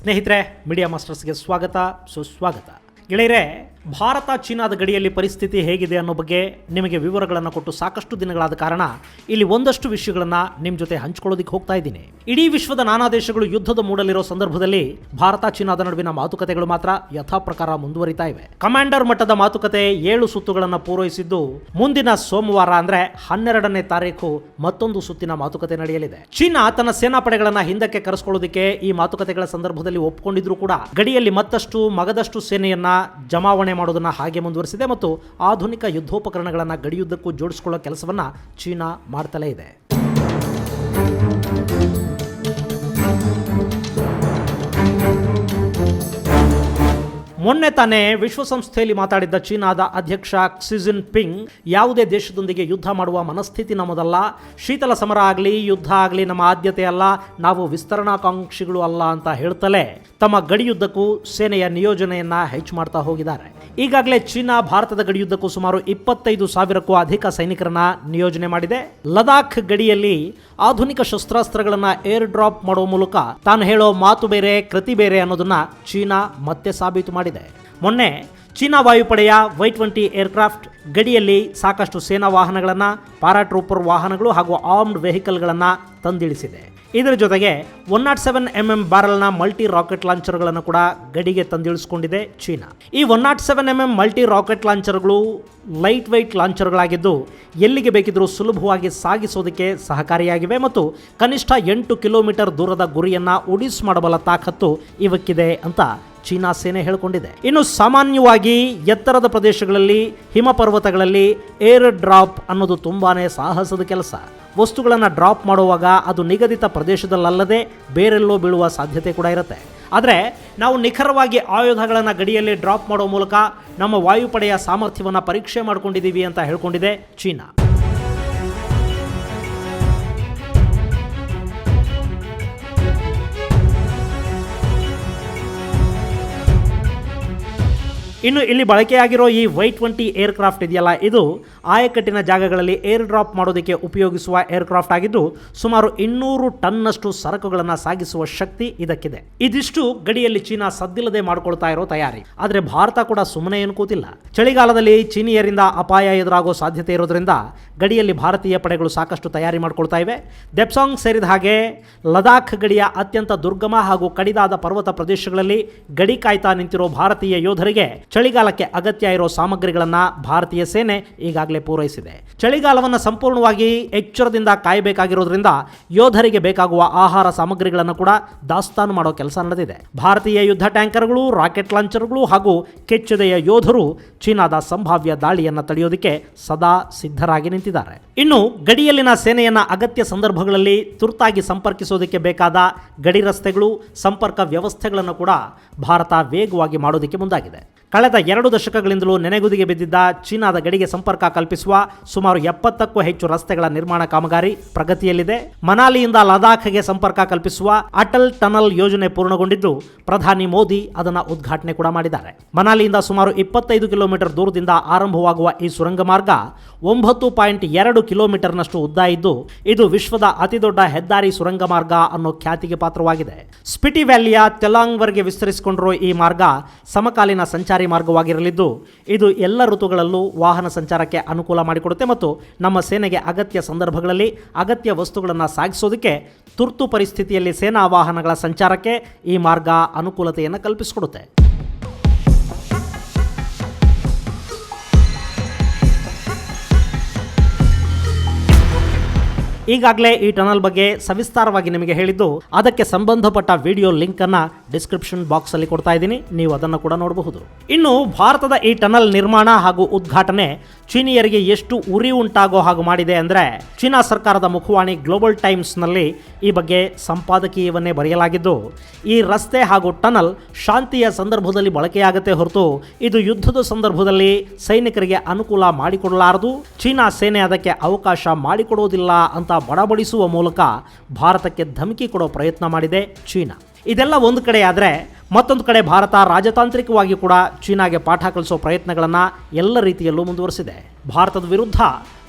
ಸ್ನೇಹಿತರೆ, ಮೀಡಿಯಾ ಮಾಸ್ಟರ್ಸ್ಗೆ ಸ್ವಾಗತ, ಸುಸ್ವಾಗತ. ಗೆಳೆಯರೆ, ಭಾರತ ಚೀನಾದ ಗಡಿಯಲ್ಲಿ ಪರಿಸ್ಥಿತಿ ಹೇಗಿದೆ ಅನ್ನೋ ಬಗ್ಗೆ ನಿಮಗೆ ವಿವರಗಳನ್ನು ಕೊಟ್ಟು ಸಾಕಷ್ಟು ದಿನಗಳಾದ ಕಾರಣ ಇಲ್ಲಿ ಒಂದಷ್ಟು ವಿಷಯಗಳನ್ನು ನಿಮ್ಮ ಜೊತೆ ಹಂಚ್ಕೊಳ್ಳೋದಕ್ಕೆ ಹೋಗ್ತಾ ಇದ್ದೀನಿ. ಇಡೀ ವಿಶ್ವದ ನಾನಾ ದೇಶಗಳು ಯುದ್ಧದ ಮೂಡಲಿರೋ ಸಂದರ್ಭದಲ್ಲಿ ಭಾರತ ಚೀನಾದ ನಡುವಿನ ಮಾತುಕತೆಗಳು ಮಾತ್ರ ಯಥಾ ಪ್ರಕಾರ ಮುಂದುವರಿತಾ ಇವೆ. ಕಮಾಂಡರ್ ಮಟ್ಟದ ಮಾತುಕತೆ 7 ಸುತ್ತುಗಳನ್ನು ಪೂರೈಸಿದ್ದು ಮುಂದಿನ ಸೋಮವಾರ ಅಂದ್ರೆ 12ನೇ ತಾರೀಕು ಮತ್ತೊಂದು ಸುತ್ತಿನ ಮಾತುಕತೆ ನಡೆಯಲಿದೆ. ಚೀನಾ ತನ್ನ ಸೇನಾಪಡೆಗಳನ್ನ ಹಿಂದಕ್ಕೆ ಕರೆಸ್ಕೊಳ್ಳೋದಕ್ಕೆ ಈ ಮಾತುಕತೆಗಳ ಸಂದರ್ಭದಲ್ಲಿ ಒಪ್ಪಿಕೊಂಡಿದ್ರು ಕೂಡ ಗಡಿಯಲ್ಲಿ ಮತ್ತಷ್ಟು ಮಗದಷ್ಟು ಸೇನೆಯನ್ನ ಜಮಾವಣೆ ಮಾಡೋದನ್ನ ಹಾಗೆ ಮುಂದುವರಿಸಿದೆ ಮತ್ತು ಆಧುನಿಕ ಯುದ್ಧೋಪಕರಣಗಳನ್ನು ಗಡಿಯುದ್ದಕ್ಕೂ ಜೋಡಿಸಿಕೊಳ್ಳೋ ಕೆಲಸವನ್ನ ಚೀನಾ ಮಾಡ್ತಲೇ ಇದೆ. ಮೊನ್ನೆ ತಾನೇ ವಿಶ್ವಸಂಸ್ಥೆಯಲ್ಲಿ ಮಾತಾಡಿದ್ದ ಚೀನಾದ ಅಧ್ಯಕ್ಷ ಕ್ಸಿ ಜಿನ್ಪಿಂಗ್ ಯಾವುದೇ ದೇಶದೊಂದಿಗೆ ಯುದ್ಧ ಮಾಡುವ ಮನಸ್ಥಿತಿ ನಮ್ಮದಲ್ಲ, ಶೀತಲ ಸಮರ ಆಗಲಿ ಯುದ್ಧ ಆಗಲಿ ನಮ್ಮ ಆದ್ಯತೆ ಅಲ್ಲ, ನಾವು ವಿಸ್ತರಣಾಕಾಂಕ್ಷಿಗಳು ಅಲ್ಲ ಅಂತ ಹೇಳ್ತಲೇ ತಮ್ಮ ಗಡಿಯುದ್ದಕ್ಕೂ ಸೇನೆಯ ನಿಯೋಜನೆಯನ್ನ ಹೆಚ್ಚು ಮಾಡ್ತಾ ಹೋಗಿದ್ದಾರೆ. ಈಗಾಗಲೇ ಚೀನಾ ಭಾರತದ ಗಡಿಯುದ್ದಕ್ಕೂ ಸುಮಾರು 25,000ಕ್ಕೂ ಅಧಿಕ ಸೈನಿಕರನ್ನ ನಿಯೋಜನೆ ಮಾಡಿದೆ. ಲದಾಖ್ ಗಡಿಯಲ್ಲಿ ಆಧುನಿಕ ಶಸ್ತ್ರಾಸ್ತ್ರಗಳನ್ನ ಏರ್ ಡ್ರಾಪ್ ಮಾಡುವ ಮೂಲಕ ತಾನು ಹೇಳೋ ಮಾತು ಬೇರೆ ಕೃತಿ ಬೇರೆ ಅನ್ನೋದನ್ನ ಚೀನಾ ಮತ್ತೆ ಸಾಬೀತು ಮಾಡಿದೆ. ಮೊನ್ನೆ ಚೀನಾ ವಾಯುಪಡೆಯ Y-20 ಏರ್ಕ್ರಾಫ್ಟ್ ಗಡಿಯಲ್ಲಿ ಸಾಕಷ್ಟು ಸೇನಾ ವಾಹನಗಳನ್ನು, ಪ್ಯಾರಾಟ್ರೂಪರ್ ವಾಹನಗಳು ಹಾಗೂ ಆರ್ಮ್ಡ್ ವೆಹಿಕಲ್ಗಳನ್ನು ತಂದಿಳಿಸಿದೆ. ಇದರ ಜೊತೆಗೆ 107mm ಬ್ಯಾರಲ್ನ ಮಲ್ಟಿ ರಾಕೆಟ್ ಲಾಂಚರ್ಗಳನ್ನು ಕೂಡ ಗಡಿಗೆ ತಂದಿಳಿಸಿಕೊಂಡಿದೆ ಚೀನಾ. ಈ 107mm ಮಲ್ಟಿ ರಾಕೆಟ್ ಲಾಂಚರ್ಗಳು ಲೈಟ್ ವೆಯ್ಟ್ ಲಾಂಚರ್ಗಳಾಗಿದ್ದು ಎಲ್ಲಿಗೆ ಬೇಕಿದ್ರೂ ಸುಲಭವಾಗಿ ಸಾಗಿಸೋದಕ್ಕೆ ಸಹಕಾರಿಯಾಗಿವೆ ಮತ್ತು ಕನಿಷ್ಠ 8 ಕಿಲೋಮೀಟರ್ ದೂರದ ಗುರಿಯನ್ನು ಉಡಿಸ್ ಮಾಡಬಲ್ಲ ತಾಕತ್ತು ಇವಕ್ಕಿದೆ ಅಂತ ಚೀನಾ ಸೇನೆ ಹೇಳಿಕೊಂಡಿದೆ. ಇನ್ನು ಸಾಮಾನ್ಯವಾಗಿ ಎತ್ತರದ ಪ್ರದೇಶಗಳಲ್ಲಿ, ಹಿಮ ಪರ್ವತಗಳಲ್ಲಿ ಏರ್ ಡ್ರಾಪ್ ಅನ್ನೋದು ತುಂಬಾನೇ ಸಾಹಸದ ಕೆಲಸ. ವಸ್ತುಗಳನ್ನು ಡ್ರಾಪ್ ಮಾಡುವಾಗ ಅದು ನಿಗದಿತ ಪ್ರದೇಶದಲ್ಲದೆ ಬೇರೆಲ್ಲೋ ಬೀಳುವ ಸಾಧ್ಯತೆ ಕೂಡ ಇರುತ್ತೆ. ಆದರೆ ನಾವು ನಿಖರವಾಗಿ ಆಯುಧಗಳನ್ನು ಗಡಿಯಲ್ಲಿ ಡ್ರಾಪ್ ಮಾಡೋ ಮೂಲಕ ನಮ್ಮ ವಾಯುಪಡೆಯ ಸಾಮರ್ಥ್ಯವನ್ನು ಪರೀಕ್ಷೆ ಮಾಡಿಕೊಂಡಿದ್ದೀವಿ ಅಂತ ಹೇಳ್ಕೊಂಡಿದೆ ಚೀನಾ. ಇನ್ನು ಇಲ್ಲಿ ಬಳಕೆಯಾಗಿರೋ ಈ Y-20 ಏರ್ಕ್ರಾಫ್ಟ್ ಇದೆಯಲ್ಲ, ಇದು ಆಯಕಟ್ಟಿನ ಜಾಗಗಳಲ್ಲಿ ಏರ್ ಡ್ರಾಪ್ ಮಾಡೋದಕ್ಕೆ ಉಪಯೋಗಿಸುವ ಏರ್ಕ್ರಾಫ್ಟ್ ಆಗಿದ್ದು ಸುಮಾರು 200 ಟನ್ನಷ್ಟು ಸರಕುಗಳನ್ನು ಸಾಗಿಸುವ ಶಕ್ತಿ ಇದಕ್ಕಿದೆ. ಇದಿಷ್ಟು ಗಡಿಯಲ್ಲಿ ಚೀನಾ ಸದ್ದಿಲ್ಲದೆ ಮಾಡ್ಕೊಳ್ತಾ ಇರೋ ತಯಾರಿ. ಆದರೆ ಭಾರತ ಕೂಡ ಸುಮ್ಮನೆ ಏನು ಕೂತಿಲ್ಲ. ಚಳಿಗಾಲದಲ್ಲಿ ಚೀನಿಯರಿಂದ ಅಪಾಯ ಎದುರಾಗೋ ಸಾಧ್ಯತೆ ಇರೋದ್ರಿಂದ ಗಡಿಯಲ್ಲಿ ಭಾರತೀಯ ಪಡೆಗಳು ಸಾಕಷ್ಟು ತಯಾರಿ ಮಾಡ್ಕೊಳ್ತಾ ಇವೆ. ದೆಪ್ಸಾಂಗ್ ಸೇರಿದ ಹಾಗೆ ಲದಾಖ್ ಗಡಿಯ ಅತ್ಯಂತ ದುರ್ಗಮ ಹಾಗೂ ಕಡಿದಾದ ಪರ್ವತ ಪ್ರದೇಶಗಳಲ್ಲಿ ಗಡಿ ಕಾಯ್ತಾ ನಿಂತಿರೋ ಭಾರತೀಯ ಯೋಧರಿಗೆ ಚಳಿಗಾಲಕ್ಕೆ ಅಗತ್ಯ ಇರೋ ಸಾಮಗ್ರಿಗಳನ್ನು ಭಾರತೀಯ ಸೇನೆ ಈಗಾಗಲೇ ಪೂರೈಸಿದೆ. ಚಳಿಗಾಲವನ್ನು ಸಂಪೂರ್ಣವಾಗಿ ಎಚ್ಚರದಿಂದ ಕಾಯಬೇಕಾಗಿರೋದ್ರಿಂದ ಯೋಧರಿಗೆ ಬೇಕಾಗುವ ಆಹಾರ ಸಾಮಗ್ರಿಗಳನ್ನು ಕೂಡ ದಾಸ್ತಾನು ಮಾಡೋ ಕೆಲಸ ನಡೆದಿದೆ. ಭಾರತೀಯ ಯುದ್ಧ ಟ್ಯಾಂಕರ್ಗಳು, ರಾಕೆಟ್ ಲಾಂಚರ್ಗಳು ಹಾಗೂ ಕೆಚ್ಚೆದೆಯ ಯೋಧರು ಚೀನಾದ ಸಂಭಾವ್ಯ ದಾಳಿಯನ್ನು ತಡೆಯೋದಕ್ಕೆ ಸದಾ ಸಿದ್ಧರಾಗಿ ನಿಂತಿದ್ದಾರೆ. ಇನ್ನು ಗಡಿಯಲ್ಲಿನ ಸೇನೆಯನ್ನ ಅಗತ್ಯ ಸಂದರ್ಭಗಳಲ್ಲಿ ತುರ್ತಾಗಿ ಸಂಪರ್ಕಿಸೋದಕ್ಕೆ ಬೇಕಾದ ಗಡಿ ರಸ್ತೆಗಳು, ಸಂಪರ್ಕ ವ್ಯವಸ್ಥೆಗಳನ್ನು ಕೂಡ ಭಾರತ ವೇಗವಾಗಿ ಮಾಡೋದಕ್ಕೆ ಮುಂದಾಗಿದೆ. ಕಳೆದ 2 ದಶಕಗಳಿಂದಲೂ ನೆನೆಗುದಿಗೆ ಬಿದ್ದಿದ್ದ ಚೀನಾದ ಗಡಿಗೆ ಸಂಪರ್ಕ ಕಲ್ಪಿಸುವ ಸುಮಾರು 70ಕ್ಕೂ ಹೆಚ್ಚು ರಸ್ತೆಗಳ ನಿರ್ಮಾಣ ಕಾಮಗಾರಿ ಪ್ರಗತಿಯಲ್ಲಿದೆ. ಮನಾಲಿಯಿಂದ ಲದಾಖ್ಗೆ ಸಂಪರ್ಕ ಕಲ್ಪಿಸುವ ಅಟಲ್ ಟನಲ್ ಯೋಜನೆ ಪೂರ್ಣಗೊಂಡಿದ್ದು ಪ್ರಧಾನಿ ಮೋದಿ ಅದನ್ನು ಉದ್ಘಾಟನೆ ಕೂಡ ಮಾಡಿದ್ದಾರೆ. ಮನಾಲಿಯಿಂದ ಸುಮಾರು 25 ಕಿಲೋಮೀಟರ್ ದೂರದಿಂದ ಆರಂಭವಾಗುವ ಈ ಸುರಂಗ ಮಾರ್ಗ 9.2 ಕಿಲೋಮೀಟರ್ನಷ್ಟು ಉದ್ದ ಇದ್ದು ಇದು ವಿಶ್ವದ ಅತಿದೊಡ್ಡ ಹೆದ್ದಾರಿ ಸುರಂಗ ಮಾರ್ಗ ಅನ್ನೋ ಖ್ಯಾತಿಗೆ ಪಾತ್ರವಾಗಿದೆ. ಸ್ಪಿಟಿ ವ್ಯಾಲಿಯ ತೆಲಾಂಗ್ವರೆಗೆ ವಿಸ್ತರಿಸಿಕೊಂಡಿರುವ ಈ ಮಾರ್ಗ ಸಮಕಾಲೀನ ಸಂಚಾರಿ ಮಾರ್ಗವಾಗಿರಲಿದ್ದು ಇದು ಎಲ್ಲ ಋತುಗಳಲ್ಲೂ ವಾಹನ ಸಂಚಾರಕ್ಕೆ ಅನುಕೂಲ ಮಾಡಿಕೊಡುತ್ತೆ ಮತ್ತು ನಮ್ಮ ಸೇನೆಗೆ ಅಗತ್ಯ ಸಂದರ್ಭಗಳಲ್ಲಿ ಅಗತ್ಯ ವಸ್ತುಗಳನ್ನು ಸಾಗಿಸೋದಕ್ಕೆ ತುರ್ತು ಪರಿಸ್ಥಿತಿಯಲ್ಲಿ ಸೇನಾ ವಾಹನಗಳ ಸಂಚಾರಕ್ಕೆ ಈ ಮಾರ್ಗ ಅನುಕೂಲತೆಯನ್ನು ಕಲ್ಪಿಸಿಕೊಡುತ್ತೆ. ಈಗಾಗಲೇ ಈ ಟನಲ್ ಬಗ್ಗೆ ಸವಿಸ್ತಾರವಾಗಿ ನಿಮಗೆ ಹೇಳಿದ್ದು, ಅದಕ್ಕೆ ಸಂಬಂಧಪಟ್ಟ ವಿಡಿಯೋ ಲಿಂಕ್ ಅನ್ನ ಡಿಸ್ಕ್ರಿಪ್ಷನ್ ಬಾಕ್ಸ್ ಅಲ್ಲಿ ಕೊಡ್ತಾ ಇದ್ದೀನಿ, ನೀವು ಅದನ್ನು ಕೂಡ ನೋಡಬಹುದು. ಇನ್ನು ಭಾರತದ ಈ ಟನಲ್ ನಿರ್ಮಾಣ ಹಾಗೂ ಉದ್ಘಾಟನೆ ಚೀನಿಯರಿಗೆ ಎಷ್ಟು ಉರಿ ಉಂಟಾಗೋ ಹಾಗೆ ಮಾಡಿದೆ ಅಂದರೆ ಚೀನಾ ಸರ್ಕಾರದ ಮುಖವಾಣಿ ಗ್ಲೋಬಲ್ ಟೈಮ್ಸ್ ನಲ್ಲಿ ಈ ಬಗ್ಗೆ ಸಂಪಾದಕೀಯವನ್ನೇ ಬರೆಯಲಾಗಿದ್ದು, ಈ ರಸ್ತೆ ಹಾಗೂ ಟನಲ್ ಶಾಂತಿಯ ಸಂದರ್ಭದಲ್ಲಿ ಬಳಕೆಯಾಗತ್ತೆ ಹೊರತು ಇದು ಯುದ್ಧದ ಸಂದರ್ಭದಲ್ಲಿ ಸೈನಿಕರಿಗೆ ಅನುಕೂಲ ಮಾಡಿಕೊಡಲಾರದು, ಚೀನಾ ಸೇನೆ ಅದಕ್ಕೆ ಅವಕಾಶ ಮಾಡಿಕೊಡೋದಿಲ್ಲ ಅಂತ ಬಡಬಡಿಸುವ ಮೂಲಕ ಭಾರತಕ್ಕೆ ಧಮಕಿ ಕೊಡೋ ಪ್ರಯತ್ನ ಮಾಡಿದೆ ಚೀನಾ. ಇದೆಲ್ಲ ಒಂದು ಕಡೆ ಆದರೆ ಮತ್ತೊಂದು ಕಡೆ ಭಾರತ ರಾಜತಾಂತ್ರಿಕವಾಗಿ ಕೂಡ ಚೀನಾಗೆ ಪಾಠ ಕಲಿಸೋ ಪ್ರಯತ್ನಗಳನ್ನು ಎಲ್ಲ ರೀತಿಯಲ್ಲೂ ಮುಂದುವರಿಸಿದೆ. ಭಾರತದ ವಿರುದ್ಧ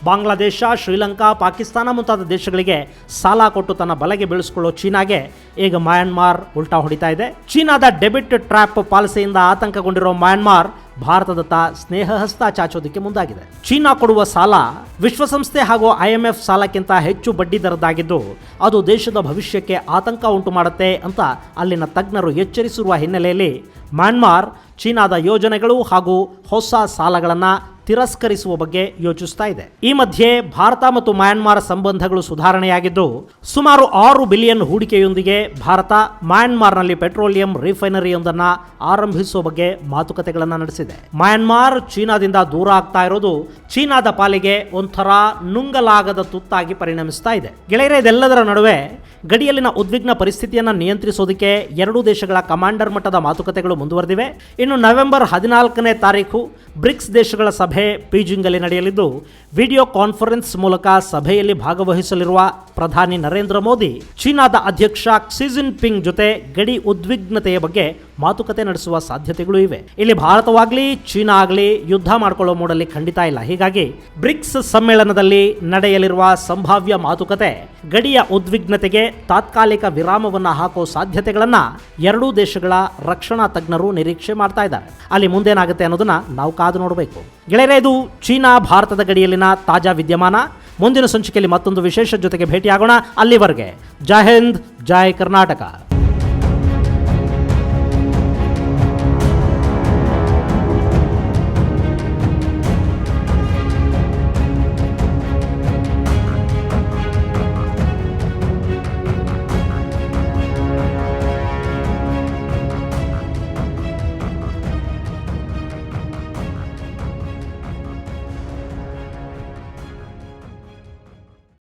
ಬಾಂಗ್ಲಾದೇಶ, ಶ್ರೀಲಂಕಾ, ಪಾಕಿಸ್ತಾನ ಮುಂತಾದ ದೇಶಗಳಿಗೆ ಸಾಲ ಕೊಟ್ಟು ತನ್ನ ಬಲೆಗೆ ಬೀಳಿಸಿಕೊಳ್ಳೋ ಚೀನಾಗೆ ಈಗ ಮ್ಯಾನ್ಮಾರ್ ಉಲ್ಟಾ ಹೊಡಿತಾ ಇದೆ. ಚೀನಾದ ಡೆಬಿಟ್ ಟ್ರ್ಯಾಪ್ ಪಾಲಿಸಿಯಿಂದ ಆತಂಕಗೊಂಡಿರೋ ಮ್ಯಾನ್ಮಾರ್ ಭಾರತದತ್ತ ಸ್ನೇಹ ಹಸ್ತ ಚಾಚೋದಕ್ಕೆ ಮುಂದಾಗಿದೆ. ಚೀನಾ ಕೊಡುವ ಸಾಲ ವಿಶ್ವಸಂಸ್ಥೆ ಹಾಗೂ IMF ಸಾಲಕ್ಕಿಂತ ಹೆಚ್ಚು ಬಡ್ಡಿ ದರದ್ದಾಗಿದ್ದು ಅದು ದೇಶದ ಭವಿಷ್ಯಕ್ಕೆ ಆತಂಕ ಉಂಟು ಮಾಡುತ್ತೆ ಅಂತ ಅಲ್ಲಿನ ತಜ್ಞರು ಎಚ್ಚರಿಸಿರುವ ಹಿನ್ನೆಲೆಯಲ್ಲಿ ಮ್ಯಾನ್ಮಾರ್ ಚೀನಾದ ಯೋಜನೆಗಳು ಹಾಗೂ ಹೊಸ ಸಾಲಗಳನ್ನು ತಿರಸ್ಕರಿಸುವ ಬಗ್ಗೆ ಯೋಚಿಸ್ತಾ ಇದೆ. ಈ ಮಧ್ಯೆ ಭಾರತ ಮತ್ತು ಮ್ಯಾನ್ಮಾರ್ ಸಂಬಂಧಗಳು ಸುಧಾರಣೆಯಾಗಿದ್ದು ಸುಮಾರು 6 ಬಿಲಿಯನ್ ಹೂಡಿಕೆಯೊಂದಿಗೆ ಭಾರತ ಮ್ಯಾನ್ಮಾರ್ನಲ್ಲಿ ಪೆಟ್ರೋಲಿಯಂ ರಿಫೈನರಿಯೊಂದನ್ನು ಆರಂಭಿಸುವ ಬಗ್ಗೆ ಮಾತುಕತೆಗಳನ್ನು ನಡೆಸಿದೆ. ಮ್ಯಾನ್ಮಾರ್ ಚೀನಾದಿಂದ ದೂರ ಆಗ್ತಾ ಇರೋದು ಚೀನಾದ ಪಾಲಿಗೆ ಒಂಥರ ನುಂಗಲಾಗದ ತುತ್ತಾಗಿ ಪರಿಣಮಿಸ್ತಾ ಇದೆ. ಗೆಳೆಯರೇ, ಇದೆಲ್ಲದರ ನಡುವೆ ಗಡಿಯಲ್ಲಿನ ಉದ್ವಿಗ್ನ ಪರಿಸ್ಥಿತಿಯನ್ನು ನಿಯಂತ್ರಿಸೋದಕ್ಕೆ ಎರಡೂ ದೇಶಗಳ ಕಮಾಂಡರ್ ಮಟ್ಟದ ಮಾತುಕತೆಗಳು ಮುಂದುವರೆದಿವೆ. ಇನ್ನು ನವೆಂಬರ್ 14ನೇ ತಾರೀಕು ಬ್ರಿಕ್ಸ್ ದೇಶಗಳ ಸಭೆ ಬೀಜಿಂಗ್ನಲ್ಲಿ ನಡೆಯಲಿದ್ದು ವಿಡಿಯೋ ಕಾನ್ಫರೆನ್ಸ್ ಮೂಲಕ ಸಭೆಯಲ್ಲಿ ಭಾಗವಹಿಸಲಿರುವ ಪ್ರಧಾನಿ ನರೇಂದ್ರ ಮೋದಿ ಚೀನಾದ ಅಧ್ಯಕ್ಷ ಕ್ಸಿ ಜಿನ್ಪಿಂಗ್ ಜೊತೆ ಗಡಿ ಉದ್ವಿಗ್ನತೆಯ ಬಗ್ಗೆ ಮಾತುಕತೆ ನಡೆಸುವ ಸಾಧ್ಯತೆಗಳು ಇವೆ. ಇಲ್ಲಿ ಭಾರತವಾಗಲಿ ಚೀನಾ ಆಗಲಿ ಯುದ್ಧ ಮಾಡಿಕೊಳ್ಳೋ ಮೂಡಲ್ಲಿ ಖಂಡಿತ ಇಲ್ಲ. ಹೀಗಾಗಿ ಬ್ರಿಕ್ಸ್ ಸಮ್ಮೇಳನದಲ್ಲಿ ನಡೆಯಲಿರುವ ಸಂಭಾವ್ಯ ಮಾತುಕತೆ ಗಡಿಯ ಉದ್ವಿಗ್ನತೆಗೆ ತಾತ್ಕಾಲಿಕ ವಿರಾಮವನ್ನು ಹಾಕೋ ಸಾಧ್ಯತೆಗಳನ್ನು ಎರಡೂ ದೇಶಗಳ ರಕ್ಷಣಾ ತಜ್ಞರು ನಿರೀಕ್ಷೆ ಮಾಡ್ತಾ ಇದ್ದಾರೆ. ಅಲ್ಲಿ ಮುಂದೇನಾಗುತ್ತೆ ಅನ್ನೋದನ್ನ ನಾವು ಕಾದು ನೋಡಬೇಕು. ಗೆಳೆಯರೇ, ಇದು ಚೀನಾ ಭಾರತದ ಗಡಿಯಲ್ಲಿನ ತಾಜಾ ವಿದ್ಯಮಾನ. ಮುಂದಿನ ಸಂಚಿಕೆಯಲ್ಲಿ ಮತ್ತೊಂದು ವಿಶೇಷ ಜೊತೆಗೆ ಭೇಟಿಯಾಗೋಣ. ಅಲ್ಲಿವರೆಗೆ ಜೈ ಹಿಂದ್, ಜೈ ಕರ್ನಾಟಕ.